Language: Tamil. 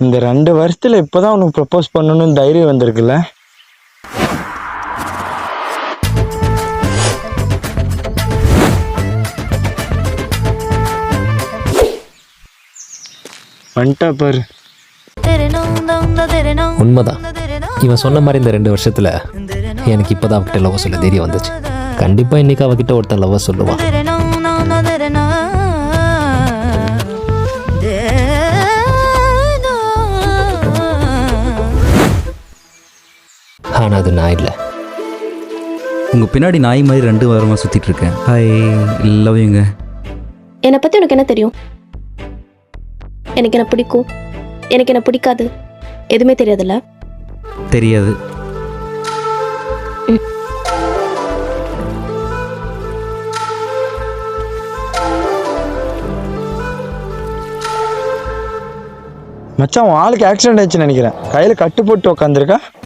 இந்த 2 வருஷத்துல இப்பதான் உனக்கு ப்ரப்போஸ் பண்ணணும்னு தைரியம் வந்திருக்குல்ல? வந்துட்டா பாரு. உண்மைதான். இவன் சொன்ன மாதிரி இந்த 2 வருஷத்துல எனக்கு இப்போதான் அவகிட்ட லவ் சொல்ல தைரியம் வந்துச்சு. கண்டிப்பா இன்னைக்கு அவகிட்ட ஒருத்தன் லவ் சொல்லுவான். ஆனா அது நான் இல்லை. உங்கள் பின்னாடி நாய் மாதிரி 2 வாரமாக சுற்றிட்டு இருக்கேன். ஹாய், லவ் யூங்க. என்னை பற்றி உனக்கு என்ன தெரியும்? எனக்கு என்ன பிடிக்கும், எனக்கு என்ன பிடிக்காது, எதுவுமே தெரியாதுல்ல? தெரியாது. மச்சான், உன் ஆளுக்கு ஆக்சிடென்ட் ஆயிடுச்சுன்னு நினைக்கிறேன். கையில கட்டு போட்டு உட்காந்துருக்கா.